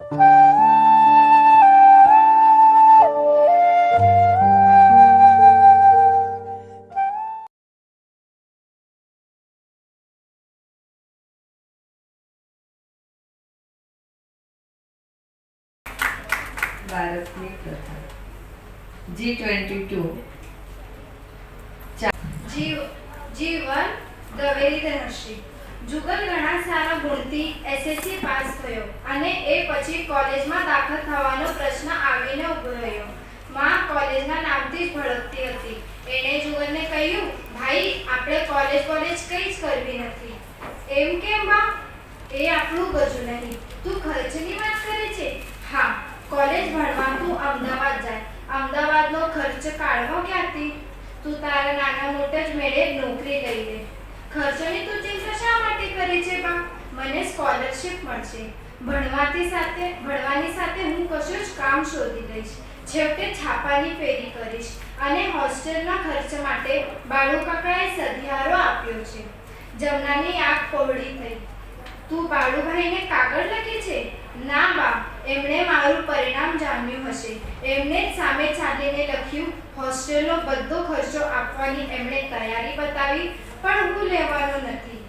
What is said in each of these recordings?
ભારતની પ્રથા G22 જીવન દવેરી ધનશ્રી જુગલ ઘણા સારા ગુણથી એસએસસી પાસ થયો અને એ પછી કોલેજમાં દાખલ થવાનો પ્રશ્ન આવીને ઊભો રહ્યો. માં કોલેજના નામથી જ ભડકતી હતી. એણે જુગલને કહ્યું, ભાઈ આપણે કોલેજ કંઈ જ કરવી નથી. એમ કેમ બા? એ આપણું ગજું નહીં. તું ખર્ચની વાત કરે છે? હા, કોલેજ ભણવા તું અમદાવાદ જાય. અમદાવાદનો ખર્ચ કાઢવો ક્યાંથી? તું તારા નાના મોટા જ મેળે નોકરી લઈ લે. ખર્ચની તું ચિંતા શા માટે કરે છે બા? મને સ્કોલરશિપ મળશે. ભણવાની સાથે હું કશું જ કામ શોધી લઈશ. છેવટે છાપાની ફેરી કરીશ અને હોસ્ટેલના ખર્ચ માટે બાળુ કાકાએ સધિયારો આપ્યો છે. જમનાની આંખ પહોળી થઈ. તું બાળુભાઈને કાગળ લખે છે? ના બા, એમણે મારું પરિણામ જાણ્યું હશે. એમને જ સામે ચાલીને લખ્યું. હોસ્ટેલનો બધો ખર્ચો આપવાની એમણે તૈયારી બતાવી, પણ હું લેવાનો નથી.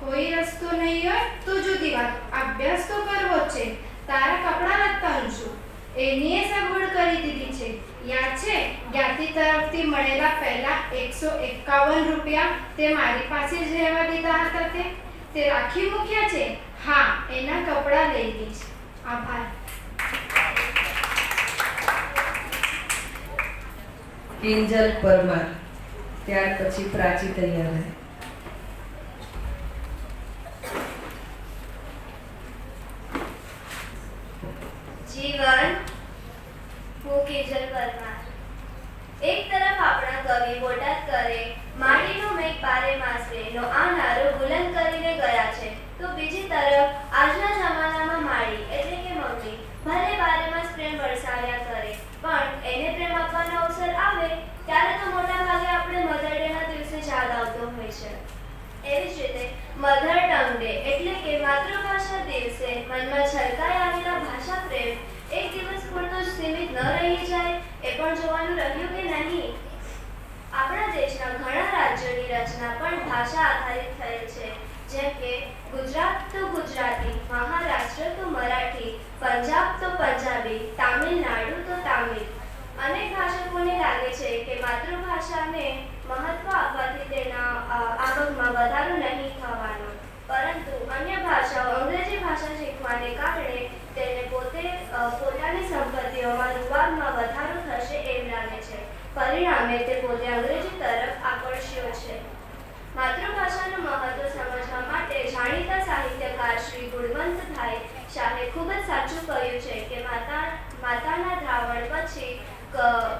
કોઈ રસ્તો નહીં હોય તો જુદી વાત, અભ્યાસ તો કરવો જ છે. તારા કપડાં લત્તાનું શું? એની એ સગવડ કરી દીધી છે. યાદ છે, જ્ઞાતિ તરફથી મળેલા પહેલા 151 રૂપિયા તે મારી પાસે જ રહેવા દીધા હતા તે રાખી મૂક્યા છે. હા, એના કપડાં લઈ લઈશ. આભાર. કિંજલ પરમાર. ત્યાર પછી પ્રાચી તૈયાર રહે. જીવન હું કિંજલ પરમાર. એક તરફ આપણા કવિ બોટાદ કરે માટીનો મેઘ પારે માસરે નો આ નારો બુલંદ કરીને ગયા છે, તો બીજી તરફ આજના જમાનામાં માળી એટલે કે મમ્મી ભલે બારે માસ પ્રેમ વરસાવ્યા કરે, પણ એને પ્રેમ આપવાનો અવસર આવે ત્યારે તો મોટા ભાગે આપણે મધર ડેના દિવસે યાદ આવતો હોય છે. એવી જ રીતે મધર ટંગ ડે એટલે કે માતૃભાષા દિવસે મનમાં છલકાઈ આવેલા ભાષા પ્રેમ એક દિવસ પૂરતો જ સીમિત ન રહી જાય એ પણ જોવાનું રહ્યું કે નહીં. આપણા દેશના ઘણા રાજ્યોની રચના પણ ભાષા આધારિત થયેલ છે, જેમ કે ગુજરાત તો ગુજરાતી, મહારાષ્ટ્ર તો મરાઠી, પંજાબ તો પંજાબી, તામિલનાડુ તો તામિલ. અનેક ભાષકોને લાગે છે કે માતૃભાષાને મહત્વ આપવાથી તેના આવકમાં વધારો નહીં થવાનો, પરંતુ અન્ય ભાષાઓ અંગ્રેજી ભાષા શીખવાને કારણે તેને પોતાની સંપત્તિઓમાં રૂબાબમાં વધારો થશે એમ લાગે છે. પરિણામે તે પોતે અંગ્રેજી તરફ આકર્ષ્યો છે. માતૃભાષાનું મહત્વ સમજવા માટે જાણીતા સાહિત્યકાર શ્રી ગુણવંતભાઈ શાહે ખૂબ જ સાચું કહ્યું છે કે માતાના દ્રાવણ પછી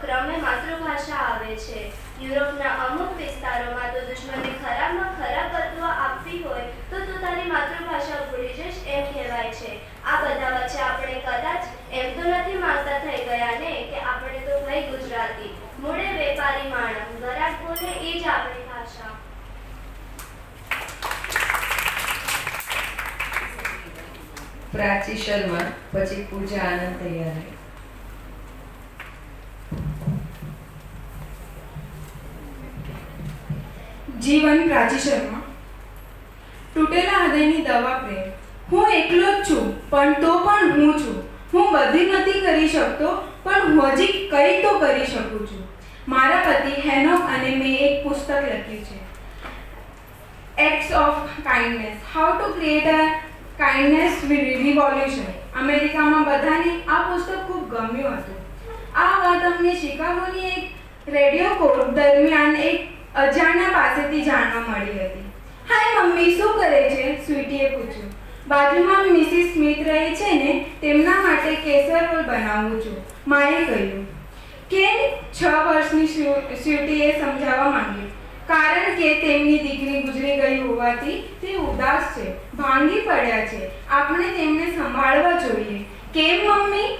ક્રમે માતૃભાષા આવે છે. યુરોપના અમુક વિસ્તારોમાં તો દુશ્મનને ખરાબમાં ખરાબ બદલો આપવી હોય તો તું તારી માતૃભાષા ભૂલી જઈશ એમ કહેવાય છે. આ બધા વચ્ચે આપણે કદાચ એમ તો નથી માંગતા થઈ ગયા ને કે આપણે તો ભાઈ ગુજરાતી, મૂળે વેપારી માણસ, ગરાક બોલે એ જ આપણી ભાષા. પ્રાચી શર્મા. પછી પૂજા આનંદ તૈયાર રહે. જીવન પ્રાચી શર્મા. તૂટેલા હૃદયની દવા પ્રેમ. હું એકલો જ છું, પણ તો પણ હું છું. હું બધી નથી કરી શકતો, પણ હું હજી કંઈ તો કરી શકું છું. મારા પતિ હેનોક અને મેં એક પુસ્તક લખ્યું છે, acts of kindness, how to create a kindness revolution. અમેરિકામાં બધાને આ પુસ્તક ખૂબ ગમ્યું હતું. આ વાત અમને શિકાગોની એક રેડિયો કોર્સ દરમિયાન એક અજાણ્યા પાસેથી જાણવા મળી હતી. હાય મમ્મી, શું કરે છે? સ્વીટીએ પૂછ્યું. બાજુમાં મિસિસ સ્મિથ રહે છે ને, તેમના માટે કેસર રોલ બનાવું છું, માએ કહ્યું. કેમ? 6 વર્ષની સ્વીટીએ સમજાવવા માંગ્યું. કારણ કે તેમની દીકરી ગુજરી ગઈ હોવાથી તે ઉદાસ છે, ભાંગી પડ્યા છે. આપણે તેમને સંભાળવા જોઈએ. કેમ મમ્મી?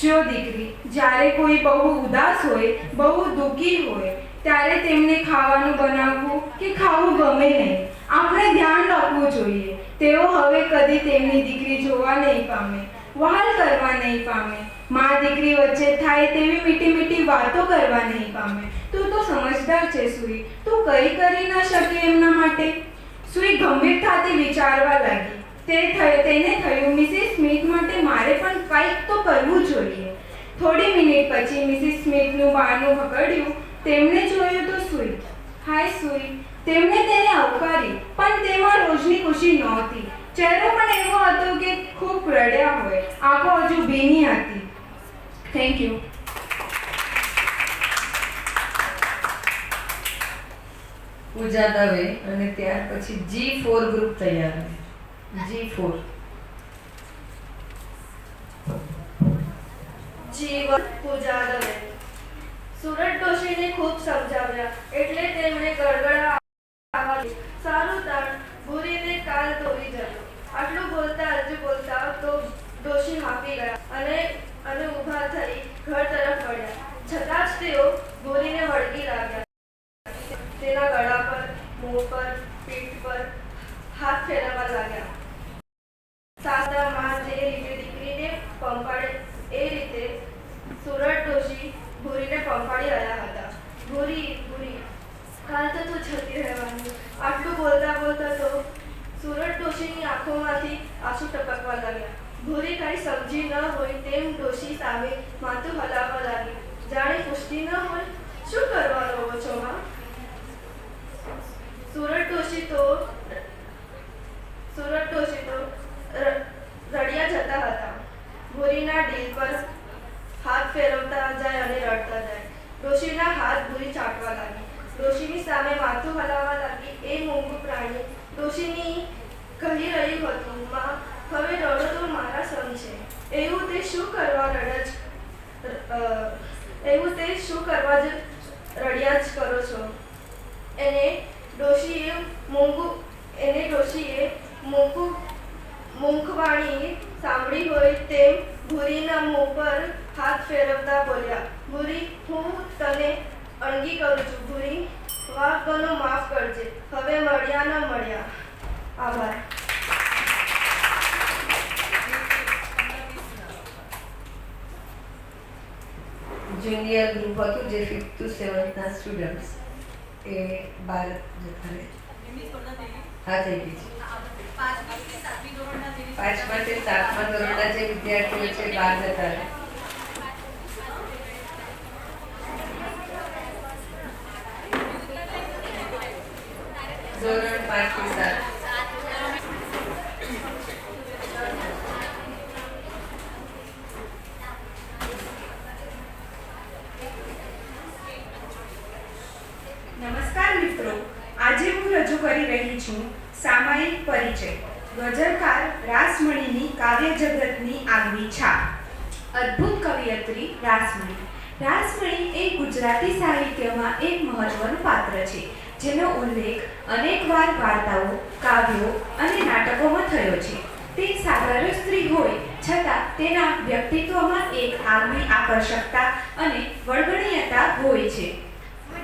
જો દીકરી, જ્યારે કોઈ બહુ ઉદાસ હોય, બહુ દુઃખી હોય, ત્યારે તેમને ખાવાનું બનાવવું કે ખાવું ગમે નહીં. આપણે ધ્યાન રાખવું જોઈએ. તેઓ હવે કદી તેમની દીકરી જોવા નહીં પામે. વહાલ કરવા નહીં પામે, મા દીકરી વચ્ચે થાય તેવી મીઠી મીઠી વાતો કરવા નહીં પામે. તું તો સમજદાર છે સુઈ, તું કંઈ કરી ન શકે એમના માટે. સુઈ ગંભીરતાથી વિચારવા લાગી. તેને થયું મિસિસ સ્મિથ માટે મારે પણ કંઈક તો કરવું જોઈએ. થોડી મિનિટ પછી મિસિસ સ્મિથનું બારણું પકડ્યું. તેમણે જોયું તો સુઈ. હાય સુઈ. તેમણે તેને આવકારી, પણ તેમાં રોજની ખુશી નહોતી. ચહેરો પણ એવો હતો કે ખૂબ રડ્યા હોય, આંખો હજુ ભીની હતી. Thank you. પૂજા દવે અને ત્યાર પછી G4 ગ્રુપ તૈયાર હોય. G4 જીવન પૂજા દવે. સુરત ડોશીને ખૂબ સમજાવ્યા એટલે તેમણે ગળગળા સારું તાણ ભૂરીને કાલ ધોઈ જતો. આટલું બોલતા તો ડોશી હાંફી ગયા અને ઊભા થઈ ઘર તરફ વળ્યા. છતાં જ તેઓ ભૂરીને વળગી લાગ્યા. તેના ગળા પર, મોં પર, પીઠ પર હાથ ફેરવવા લાગ્યા. સાસરા માં જે રીતે દીકરીને પંપાડે એ રીતે સુરત ડોશી ભૂરીને પંપાડી રહ્યા હતા. ભૂરી કાલ તો તું જતી રહેવાની. આટલું બોલતા તો સુરત ડોશીની આંખોમાંથી આંસુ ટપકવા લાગ્યા. ભૂરી કાંઈ સમજી ન હોય તેમ ડોશી સામે માથું હલાવવા લાગી. જાણે પૂછતી ન હોય, શું કરવા રહો છો માં? સુરત ડોશી તો રડ્યા જતા હતા. ભૂરીના દિલ પર હાથ ફેરવતા જાય અને રડતા જાય. ડોશીના હાથ ભૂરી ચાટવા લાગી. ડોશીની સામે માથું હલાવવા લાગી. એ મોંઘું પ્રાણી ડોશીની કહી રહ્યું હતું, માં હવે રડો તો મારા સમ છે. એવું તે શું કરવા જ રડ્યા જ કરો છો? એને ડોશીએ મૂંખવાણી સાંભળી હોય તેમ ભૂરીના મોં પર હાથ ફેરવતા બોલ્યા. ભૂરી, હું તને અણગી કરું છું. ભૂરી, વાઘનો માફ કરજે. હવે મળ્યા ન મળ્યા. આભાર. જુનિયર ગ્રુપ હતું જે 5th to 7th ના સ્ટુડન્ટ્સ એ બહાર જતા રહે. હા, થઈ ગઈ છે. 5મા થી 7મા ધોરણના જે વિદ્યાર્થીઓ છે બહાર જતા રહે. ધોરણ 5 થી 7. નમસ્કાર મિત્રો, આજે હું રજૂ કરી રહી છું સામાયિક પરિચય. ગઝલકાર રાસમણીની કાવ્ય જગતની આગવી છાપ. અદ્ભુત કવિયત્રી રાસમણી. રાસમણી એ ગુજરાતી સાહિત્યમાં એક મહત્વનું પાત્ર છે, જેનો ઉલ્લેખ અનેકવાર વાર્તાઓ, કાવ્યો અને નાટકોમાં થયો છે. તે સાધારણ સ્ત્રી હોય છતાં તેના વ્યક્તિત્વમાં એક આગવી આકર્ષકતા અને વળગણીયતા હોય છે.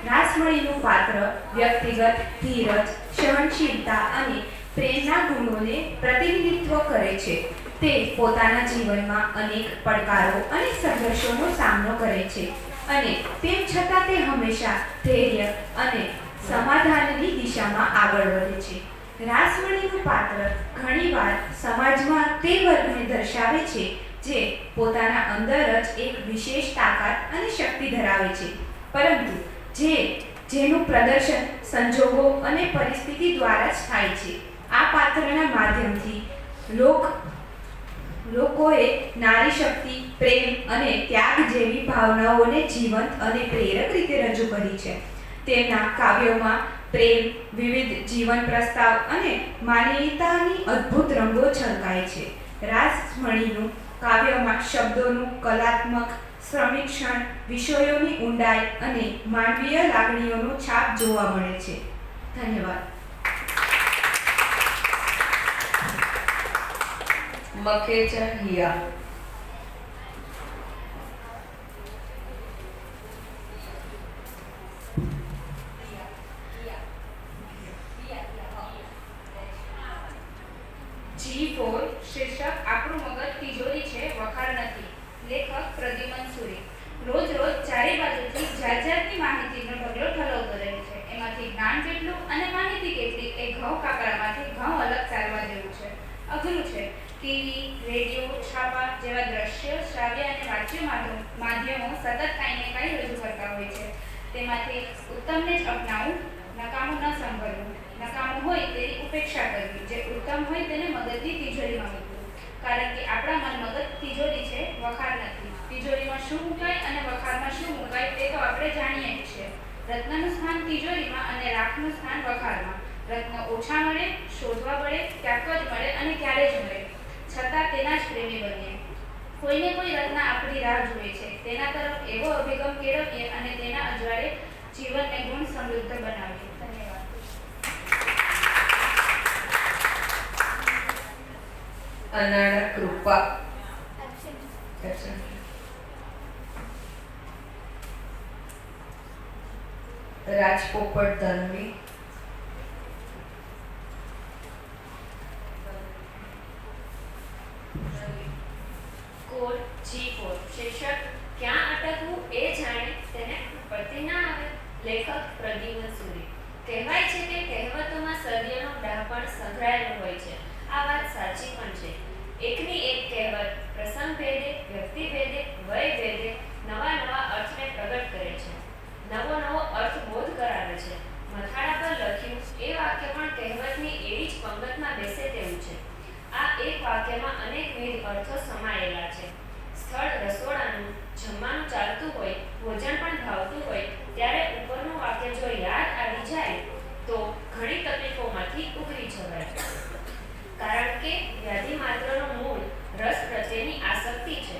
રાસમણીનું પાત્ર વ્યક્તિગત ધીરજ, સહનશીલતા અને પ્રેમના ગુણોને પ્રતિનિધિત્વ કરે છે. તે પોતાના જીવનમાં અનેક પડકારો અને સંઘર્ષોનો સામનો કરે છે અને તેમ છતાં તે હંમેશા ધૈર્ય અને સમાધાનની દિશામાં આગળ વધે છે. રાસમણીનું પાત્ર ઘણીવાર સમાજમાં તે વર્ગને દર્શાવે છે જે પોતાના અંદર જ એક વિશેષ તાકાત અને શક્તિ ધરાવે છે, પરંતુ જેનું પ્રદર્શન સંજોગો અને પરિસ્થિતિ દ્વારા જ થાય છે. આ પાત્રના માધ્યમથી લોકોએ નારી શક્તિ, પ્રેમ અને ત્યાગ જેવી ભાવનાઓને જીવંત અને પ્રેરક રીતે રજૂ કરી છે. તેમના કાવ્યોમાં પ્રેમ, વિવિધ જીવન પ્રસ્તાવ અને માનવીયતાની અદ્ભુત રંગો છલકાય છે. રાસમણીનું કાવ્યમાં શબ્દોનું કલાત્મક સમીક્ષણ, વિષયોની ઊંડાઈ અને માનવીય લાગણીઓનો છાપ જોવા મળે છે. ધન્યવાદ. મખેચા હિયા. G4 શીર્ષક આપણું મગજ તિજોરી છે ટીવી, રેડિયો, છાપા જેવા દ્રશ્ય, શ્રાવ્ય અને વાચ્ય માધ્યમો સતત કાંઈ ને કાંઈ રજૂ કરતા હોય છે. તેમાંથી ઉત્તમને જ અપનાવવું, નકામું ન સંભળવું, નકામું હોય તેની ઉપેક્ષા કરવી, જે ઉત્તમ હોય તેને મગજની તિજોરીમાં મૂકવું. કારણ કે આપણા મગજ તિજોરી છે, વખાર નથી. તિજોરીમાં શું મુકાય અને વખારમાં શું મુકાય તે તો આપણે જાણીએ જ છીએ. રત્નનું સ્થાન તિજોરીમાં અને રાખનું સ્થાન વખારમાં. રત્ન ઓછા મળે, શોધવા પડે, ક્યાંક જ મળે અને ક્યારે જ મળે, છતાં તેના જ પ્રેમી બનીએ. કોઈને કોઈ રત્ન આપણી રાહ જુએ છે, તેના તરફ એવો અભિગમ કેળવીએ અને તેના અજવાળે જીવનને ગુણ સમૃદ્ધ બનાવીએ. ધન્યવાદ. અનાળા કૃપા. રાજપોપટ ધનવી. કોડ G4 શીર્ષક ક્યાં અટકવું એ જાણે તેને પડતી ના આવે. લેખક પ્રદ્યુમ્ન સૂરી. કહેવાય છે કે કહેવતોમાં સદીઓનો ડહાપણ સંકળાયેલું હોય છે. આ વાત સાચી પણ છે. એકની એક કહેવત પ્રસંગ ભેદે, વ્યક્તિ ભેદે, વય ભેદે નવા નવા અર્થને પ્રગટ કરે છે, નવો નવો અર્થ બોધ કરાવે છે. મથાળા પર લખ્યું એ વાક્ય પણ કહેવતની એવી જ પંગતમાં બેસે તેવું છે. આ એક વાક્યમાં અનેકવિધ અર્થો સમાયેલા છે. સ્થળ રસોડાનું, જમવાનું ચાલતું હોય, ભોજન પણ ભાવતું હોય ત્યારે ઉપરનું વાક્ય જો યાદ આવી જાય તો ઘણી તકલીફોમાંથી ઉગરી જવાય. કારણ કે વ્યાધિ માત્રનું મૂળ રસ પ્રત્યેની આસક્તિ છે.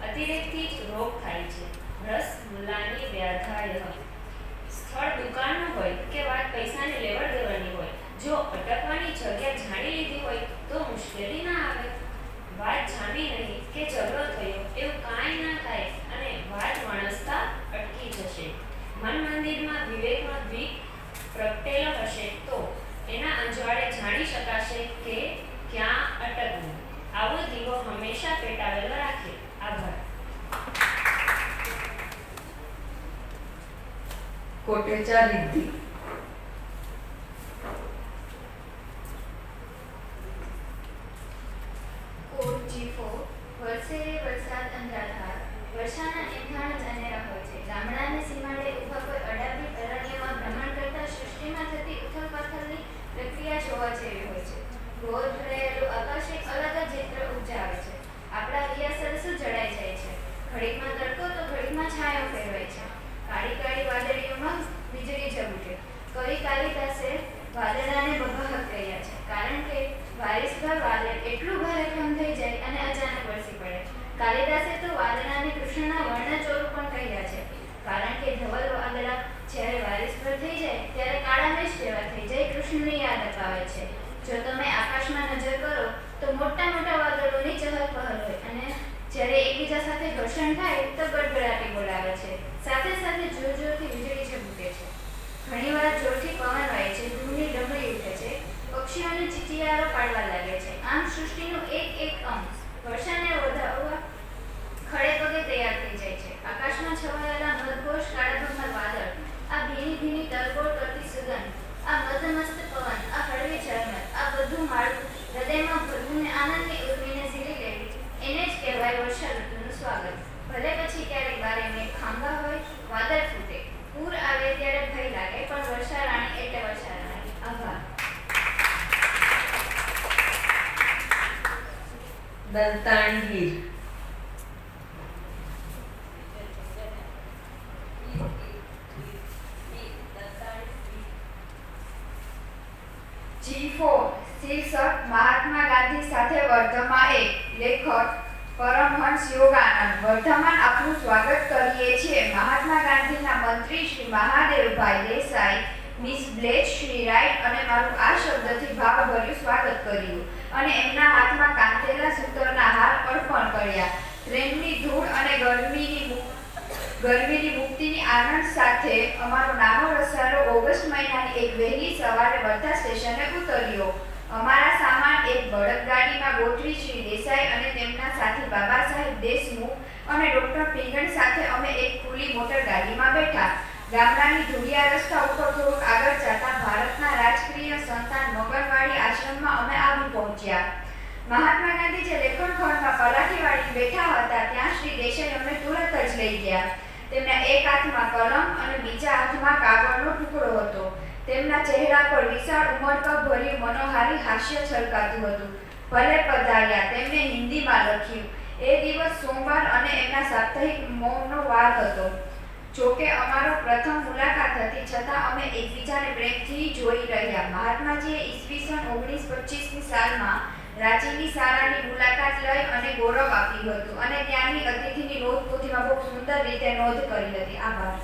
અતિરેકથી જ રોગ થાય છે. રસ મૂલાની વ્યાધાય. સ્થળ દુકાનનું હોય કે વાત પૈસાની લેવડ દેવાની હોય, જો અટકવાની જગ્યા જાણી લીધી હોય તો મુશ્કેલી ના આવે. વાત જામી નહીં કે ઝઘડો થયો એવું કાંઈ ના થાય અને વાત વણસતા અટકી જશે. મન મંદિરમાં વિવેકનો દ્વીપ પ્રગટેલો હશે તો એના અંજવાળે જાણી શકાશે કે ક્યાં અટકવું. આવો દીવો હંમેશા પેટાવેલો રાખે. આભાર. કોટેચા રિદ્ધિ. કોડ G4 વરસે રે વરસાદ અંધાધાર. વર્ષાના એંધાણ જ અનેરા હોય છે. ગામડાને સીમાડે ઊભા કોઈ અડાબી અરણ્યમાં ભ્રમણ કરતા સૃષ્ટિમાં થતી ઉથલપાથલની પ્રક્રિયા જોવા જેવી હોય છે. ઘોર ભરાયેલું આકાશ એક અલગ જ ચિત્ર ઉપજાવે છે. આપણા હૈયા સરસું જડાઈ જાય છે. ઘડીકમાં તડકો તો ઘડીકમાં છાંયો ફેરવાય છે. કાળી કાળી વાદળીઓમાં વીજળી ઝબૂકે. કવિ કાલિદાસે વાદળાને બબહાક કહ્યા છે, કારણ કે વારિસભર વાદળ એટલું ભારે ખમ થઈ જાય અને અચાનક વરસી પડે. કાલિદાસે તો વાદળાને કૃષ્ણના વર્ણચોરું પણ કહ્યા છે, કારણ કે ધવલ વાદળા જ્યારે વારિસભર થઈ જાય ત્યારે કાળા મેઘ જેવા થઈ જાય કૃષ્ણની યાદ અપાવે છે. જો તમે આકાશમાં નજર કરો તો મોટા મોટા વાદળોની ચહલ પહલ હોય અને જ્યારે એકબીજા સાથે ઘર્ષણ થાય તો ગડગડાટી બોલાવે છે. સાથે સાથે જોર જોરથી વીજળી ઝબૂકે છે. ઘણીવાર જોરથી પવન વાય છે, ધૂળની ડમરી ઉઠે છે, પક્ષીઓને ચીચિયારો પાડવા લાગે છે. આમ સૃષ્ટિનું એક એક અંશ વર્ષાને વધારવા ખડે પગે તૈયાર થઈ જાય છે. આકાશમાં છવાયેલા મદઘોષ કાળાભમર વાદળ, આ ભીની ભીની તરબોળ કરતી સુગંધ, આ મદમસ્ત પવન, આ હળવી ઝરમર, આ બધું માળું હૃદયમાં ભરવું ને આનંદની ઉર્મીને ઝીલી લેવી, એને જ કહેવાય વર્ષા ઋતુનું સ્વાગત. ભલે પછી ક્યારેક બારે મેઘ ખાંગા હોય, વાદળ ફૂટે, પૂર આવે ત્યારે ભય લાગે, પણ વર્ષા રાણી એટલે વર્ષા રાણી. આભાર. દંતાણી હીર. G4 શીર્ષક મહાત્મા ગાંધી સાથે વર્ધમાન. એક લેખક પરમહંસ યોગાનંદ. વર્ધમાન આપનું સ્વાગત કરીએ છીએ. મહાત્મા ગાંધીના મંત્રી શ્રી મહાદેવભાઈ દેસાઈ, મિસ બ્લેચ શ્રી રાઈટ અને મારું આ શબ્દથી ભાવભર્યું સ્વાગત કર્યું અને એમના હાથમાં કાંતેલા સૂતરના હાર અર્પણ કર્યા. ટ્રેનની ધૂળ અને ગરમીની મુક્તિની આનંદ સાથે અમારો નાનો રસાલો ઓગસ્ટ મહિનાની એક વહેલી સવારે વર્ધા સ્ટેશને ઉતર્યો. અમારા સામાન એક બળદગાડીમાં ગોઠવી શ્રી દેસાઈ અને તેમના સાથી બાબા સાહેબ દેશમુખ અને ડોક્ટર પિંગળ સાથે અમે એક ખુલ્લી મોટર ગાડીમાં બેઠા. ગામડાની ધૂળિયા રસ્તા ઉપર થોડુંક આગળ જતા ભારતના રાજકીય સંતાન મગનવાડી આશ્રમમાં અમે આવી પહોંચ્યા. મહાત્મા ગાંધી જે લેખન ખંડમાં કલાકી વાળી બેઠા હતા ત્યાં શ્રી દેસાઈ અમને તુરંત જ લઈ ગયા. તેમના એક હાથમાં કલમ અને બીજા હાથમાં કાગળનો ટુકડો હતો. તેમના ચહેરા પર વિશાળ ઉમળકા ભર્યું મનોહારી હાસ્ય છલકાતું હતું. ભલે પધાર્યા, તેમણે હિન્દીમાં લખ્યું. એ દિવસ સોમવાર અને એમના સાપ્તાહિક મૌનનો વાર હતો. જોકે અમારો પ્રથમ મુલાકાત હતી છતાં અમે એકબીજાને પ્રેમથી જોઈ રહ્યા. મહાત્માજીએ ઈસવીસન 1925ની સાલમાં રાંચીની શાળાની મુલાકાત લઈ અને ગૌરવ આપ્યું હતું અને ત્યાંની અતિથિની નોંધપોથીમાં બહુ સુંદર રીતે નોંધ કરી હતી. આભાર.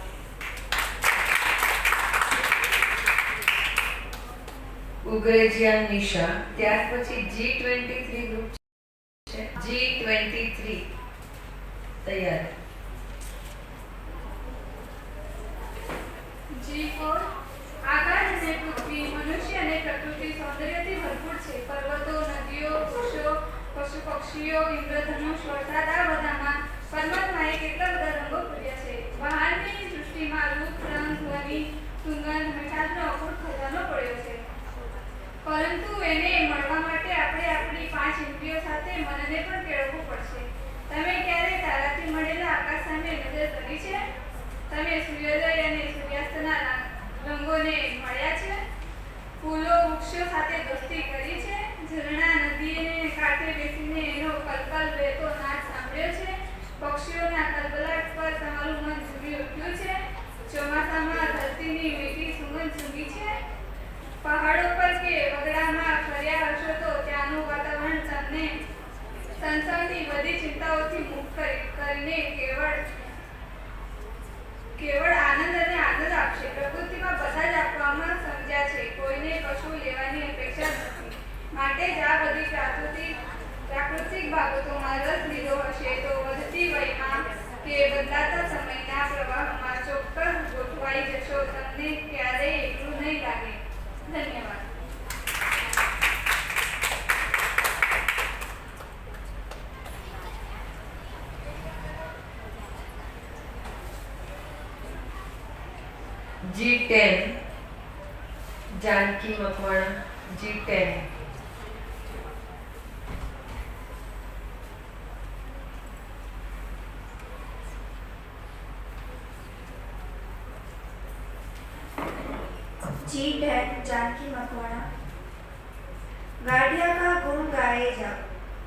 ઉગ્રેજિયાન નિશા. ત્યાર પછી G23 ગ્રુપ છે. G23 તૈયાર. G4 આકાશ અને પૃથ્વી મનુષ્ય અને પ્રકૃતિ સૌંદર્યથી ભરપૂર છે. પર્વતો, નદીઓ, વૃક્ષો, પશુ પક્ષીઓ, ઇન્દ્રધનુષ, વરસાદ આ બધામાં પરમાત્માએ કેટલા બધા રંગો પૂર્યા છે. બહારની સૃષ્ટિમાં રૂપ, રંગ, ધ્વનિ, સુગંધ, મીઠાશનો અખૂટ ખજાનો પડ્યો છે. પરંતુ એને મળવા માટે આપણે આપણી 5 ઇન્દ્રિયો સાથે મનને પણ કેળવવું પડશે. તમે ક્યારે તારાથી મળેલા આકાશ સામે નજર કરી છે? તમે સૂર્યોદય અને સૂર્યાસ્તના રંગોને મળ્યા છે? ફૂલો, વૃક્ષો સાથે દોસ્તી કરી છે? ઝરણા, નદીને કાંઠે બેસીને એનો કલકલ વહેતો નાદ સાંભળ્યો છે? પક્ષીઓના કલબલાટ પર તમારું મન ઝૂમી ઉઠ્યું છે? ચોમાસામાં ધરતીની મીઠી સુગંધ સૂંઘી છે? પહાડો પર કે વગડામાં ફર્યા હશો તો ત્યાંનું વાતાવરણ તમને સંસારની બધી ચિંતાઓથી મુક્ત કરીને કેવળ આનંદ અને આનંદ આપશે. પ્રકૃતિમાં બધા જ આપવામાં સમજ્યા છે. કોઈને કશું લેવાની અપેક્ષા નથી. માટે જ આ બધી પ્રાકૃતિક બાબતોમાં રસ લીધો હશે તો વધતી વયમાં કે બદલાતા સમયના પ્રવાહમાં ચોક્કસ ગોઠવાઈ જશો. તમને ક્યારેય એકલું નહીં લાગે. ધન્યવાદ. G10 Janaki Makwana. G10 G10 Janaki Makwana. गाड़िया का गुण गाए जाओ.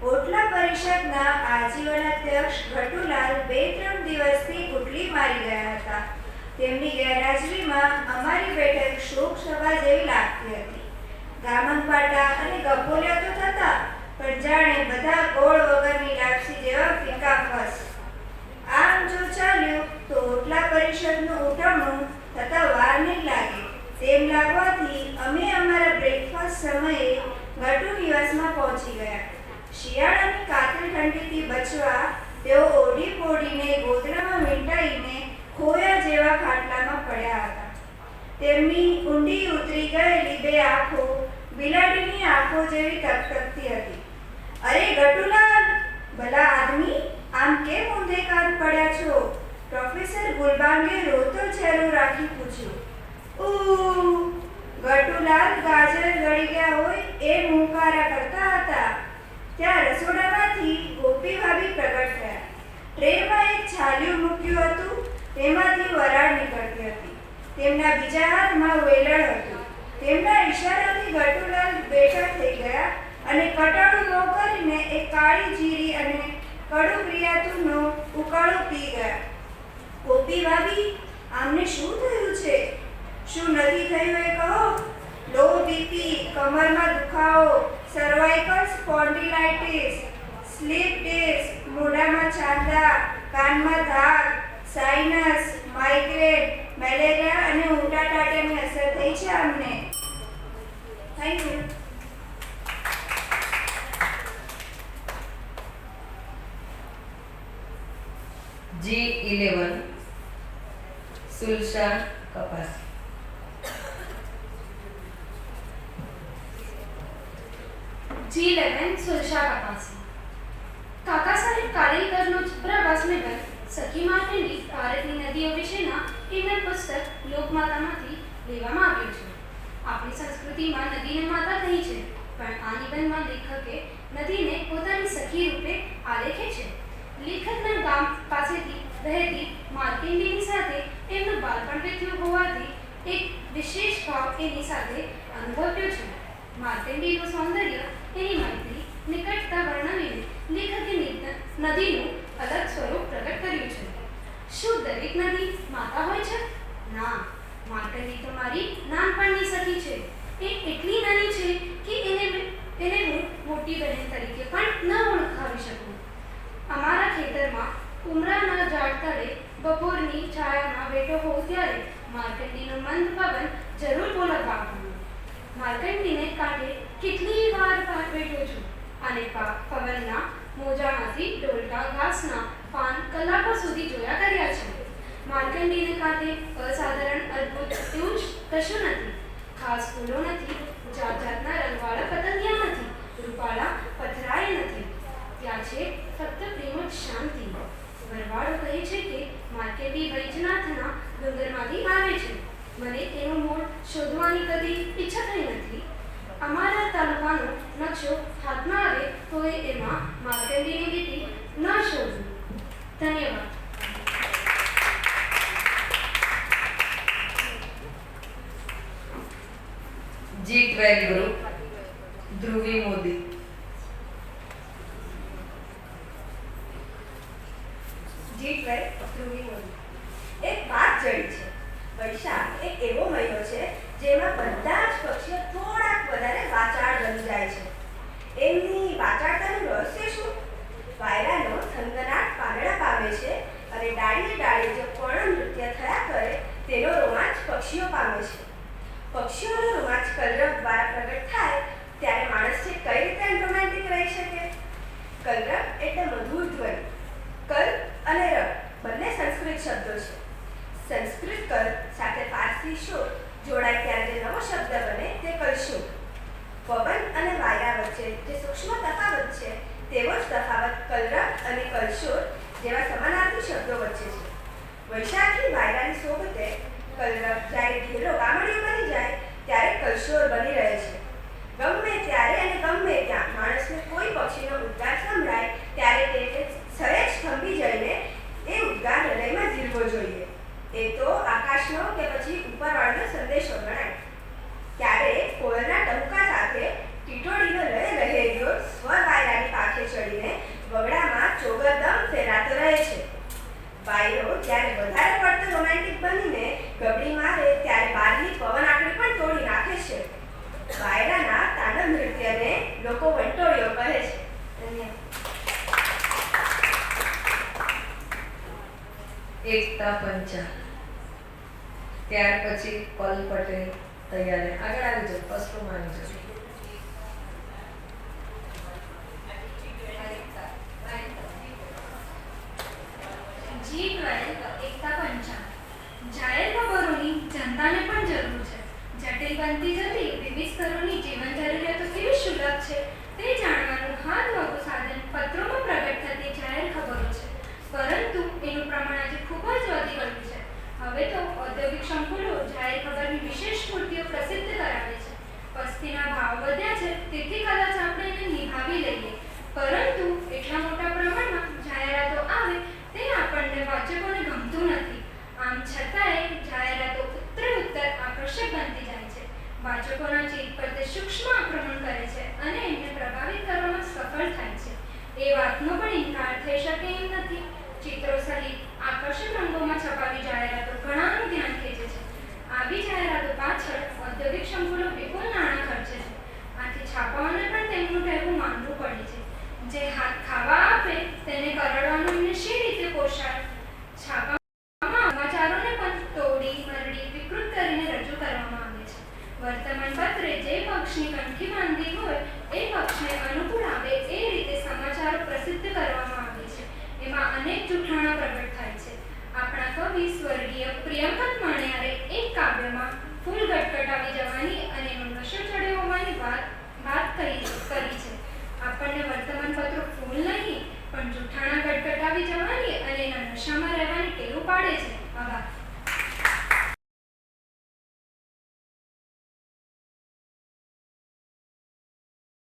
ओटला परिषदના આજીવન અધ્યક્ષ ઘટુલાલ 2-3 દિવસથી ગુટલી મારી ગયા હતા. તેમની ગેરહાજરીમાં અમારી બેઠક શોક સભા જેવી લાગતી હતી. ગામનપાટા અને ગપ્પોલિયા તો થતા, પણ જાણે બધા ગોળ વગરની લાપસી જેવા ફીકા ફસ. આમ જો ચાલ્યું તો ઓટલા પરિષદનું ઉઠમણું થતા વાર નહીં લાગે. તેમ લાગવાથી અમે અમારા બ્રેકફાસ્ટ સમયે ગટુ નિવાસમાં પહોંચી ગયા. શિયાળાની કાતરી ઠંડીથી બચવા તેઓ ઓઢી પોઢીને ગોદડામાં વીંટાઈને ખોયા જેવા ખાટલામાં પડ્યા હતા. તેમની ઊંડી ઉતરી ગયેલી 2 આંખો બિલાડીની આંખો જેવી તકતકતી હતી. અરે ગટુલાલ, ભલા આદમી, આમ કેમ ઊંધે કાન પડ્યા છો? પ્રોફેસર ગુલબાંગે રોતો ચહેરો રાખી પૂછ્યું. ગટુલાલ ગાજર ગળી ગયા હોય એ મુંકારા કરતા હતા. ત્યાં રસોડામાંથી ગોપી ભાભી પ્રગટ થયા. ટ્રેમાં એક છાલિયું મૂક્યું હતું, તેમાંથી વરાળ નીકળતી હતી. તેમના બીજા હાથમાં વેલણ હતું. તેમના ઈશારાથી ગટુલાલ બેઠા થઈ ગયા અને કટાળું મોં કરીને એક કાળી જીરી અને કડું પ્રિયાતુનો ઉકાળો પી ગયા. ગોપી ભાભી, આમને શું થયું છે? શું નથી થયું એ કહો. લો બીપી, કમરમાં દુખાવો, સર્વાઇકલ સ્પોન્ડિલાઇટિસ, સ્લીપ ડિસ્ક, મોઢામાં ચાંદા, કાનમાં ધાક, સાઇનસ, માઇગ્રેન, મેલેરિયા અને ઊંટા ટાટિયાની અસર થઈ છે અમને. Thank you. G11 સુલશા કપાસ. G11 સુલશા કપાસી. કાકા સાહેબ કારેલકરનો પ્રવાસ નગર સખી માટેની ભારતની નદીઓ વિશેના નિબંધ પુસ્તક લોકમાતામાંથી લેવામાં આવ્યું છે. આપણી સંસ્કૃતિમાં નદીને માતા કહી છે, પણ આ નિબંધમાં લેખકે નદીને પોતાની સખી રૂપે આલેખે છે. લેખકના ગામ પાસેથી વહેતી માર્કંડેયની સાથે એમનું બાળપણ વીત્યું હોવાથી એક વિશેષ ભાવ એની સાથે અનુભવ્યો છે. માર્કંડેયનું સૌંદર્ય, એની મૈત્રી, નિકટતા વર્ણવીને લેખકે નદીનું અલગ સ્વરૂપ પ્રગટ કર્યું છે. શું દરેક નદી માતા હોય છે? ના, માર્કંડેય તો મારી નાનપણની સખી છે. એ એટલી નાની છે કે એને હું મોટી બહેન તરીકે પણ ન ઓળખાવી શકું. અમારા ખેતરમાં ઉમરાના ઝાડ તળે બપોરની છાયામાં બેઠો હોઉં ત્યારે માર્કંડેયનો મંદ પવન જરૂર બોલાવવા આવ્યો. માર્કંડેયને કાંઠે કેટલી વાર બેઠો છું અને પવનના મોજામાંથી ડોલતા ઘાસના પાન કલાકો સુધી જોયા કર્યા છે. માર્કંડેયને કાંઠે અસાધારણ અદ્ભુત એવું જ કશું નથી. ખાસ ફૂલો નથી, જાત જાતના રંગવાળા પતંગિયા નથી, રૂપાળા પથરાય નથી. ત્યાં છે ફક્ત પ્રેમ જ શાંતિ. વરવાળો કહે છે કે માર્કંડેય વૈજનાથના ડુંગરમાંથી આવે છે. મને એનું મૂળ શોધવાની કદી ઈચ્છા થઈ નથી. અમારા તાલુકાનો નકશો હાથમાં આવે તો એમાં માર્કંડેયની લીટી ન શોધવું. ધન્યવાદ. G12 group Dhruvi Modi. G12 Dhruvi Modi. એક વાત જડી છે. વૈશાખ એક એવો મહિનો છે જેમાં બધા જ પક્ષીઓ થોડાક વધારે વાચાળ બની જાય છે. એમની વાચાળતાનું રહસ્ય શું? વાયરાનો થનગનાટ પાંદડા પામે છે અને ડાળીએ ડાળીએ જે પર્ણ નૃત્ય થયા કરે તેનો રોમાંચ પક્ષીઓ પામે છે. પક્ષીઓનો રોમાંચ કલરવ દ્વારા પ્રગટ થાય ત્યારે માણસ છે કઈ રીતે રોમેન્ટિક રહી શકે? કલરવ એટલે મધુર ધ્વનિ. કલ અને રવ બંને સંસ્કૃત શબ્દો છે. સંસ્કૃત કલ સાથે ફારસી શુર જોડાય ત્યારે જે નવો શબ્દ બને તે કલશુર. પવન અને વાયરા વચ્ચે જે સૂક્ષ્મ તફાવત છે તેવો જ તફાવત કલરવ અને કલશુર જેવા સમાનાર્થી શબ્દો વચ્ચે છે. વૈશાખી વાયરાની સોબતે કલરવ જ્યારે ઘેરો ગામડિયો બની જાય ત્યારે કલશોર બની રહે છે. ગમે ત્યારે અને ગમે ત્યાં માણસને કોઈ પક્ષીનો ઉદ્ગાર સંભળાય ત્યારે તે સહેજ થંભી જઈને એ ઉદ્ગાર હૃદયમાં ઝીલવો જોઈએ. એ તો આકાશનો કે પછી ઉપરવાળનો સંદેશો ગણાય. ક્યારેક કોયલના ટહુકા સાથે ટીટોડીનો લય રહેલો સ્વર વાયરાની પાંખે ચડીને વગડામાં ચોગરદમ ફેરાતો રહે છે. વાયરો જ્યારે વધારે પડતો રોમેન્ટિક બનીને ગબડી મારે ત્યારે બહારની પવન આકડી પણ તોડી નાખે છે. વાયરાના તાંડવ નૃત્યને લોકો વંટોળિયો કહે છે. ધન્યવાદ. એકતા પંચા. ત્યાર પછી પલ પટેલ તૈયાર. આગળ આવી જાઓ, ફર્સ્ટ રૂમ આવી જાઓ. G12 એકતા પંચા. જાહેર ખબરોની જનતાને પણ જરૂર છે. જટિલ બનતી જતી વિવિધ સ્તરોની જીવન જરૂરિયાતો કેવી સુલભ છે તે જાણવાનું હાથવગું સાધન પત્રોમાં પ્રગટ થતી જાહેર ખબરો છે. પરંતુ એનું પ્રમાણ આજે ખૂબ જ વધી ગયું છે. હવે તો ઔદ્યોગિક સંકુલો જાહેર ખબરની વિશેષ સ્ફૂર્તિઓ પ્રસિદ્ધ કરાવે છે. વસ્તીના ભાવ વધ્યા છે તેથી કદાચ આપણે એને નિભાવી લઈએ, પરંતુ એટલા મોટા પ્રમાણમાં જાહેરાતો આવે તે આપણને વાચકોને ગમતું નથી. આમ છતાંય જાહેરાતો ઉત્તર આકર્ષક બનતી જાય છે. વાચકોના ચિત્ત પર તે સૂક્ષ્મ આક્રમણ કરે છે અને એમને પ્રભાવિત કરવામાં સફળ થાય છે. એ વાતનો પણ ઇનકાર થઈ શકે એમ નથી. ચિત્રો સહિત આકર્ષક રંગોમાં છપાવી જાહેરાતો ઘણાનું ધ્યાન ખેંચે છે. આવી જાહેરાતો પાછળ ઔદ્યોગિક સંકુલો વિપુલ નાણાં ખર્ચે છે. આથી છાપાઓને પણ તેમનું કહેવું માનવું પડે છે. જે હાથ ખાવા આપે તેને કરડવાનું એમને શી રીતે પોષાય? છાપામાં સમાચારોને પણ તોડી મરડી વિકૃત કરીને રજૂ કરવામાં આવે છે. વર્તમાન પત્રે જે પક્ષની કંઠી બાંધી હોય એ પક્ષને અનુકૂળ આવે એ રીતે સમાચારો પ્રસિદ્ધ કરવામાં આવે છે. એમાં અનેક જૂઠાણા પ્રગટ થાય છે. આપણા કવિ સ્વર્ગીય પ્રિયંકત માણિયારે એક કાવ્યમાં ફૂલ ગટગટાવી જવાની અને એનો નશો ચડ્યો હોવાની વાત કરી છે. આપણને વર્તમાન પત્રો ફૂલ નહીં પણ જૂઠાણા ગટગટાવી જવાની અને એના નશામાં રહેવાની ટેવ પાડે છે.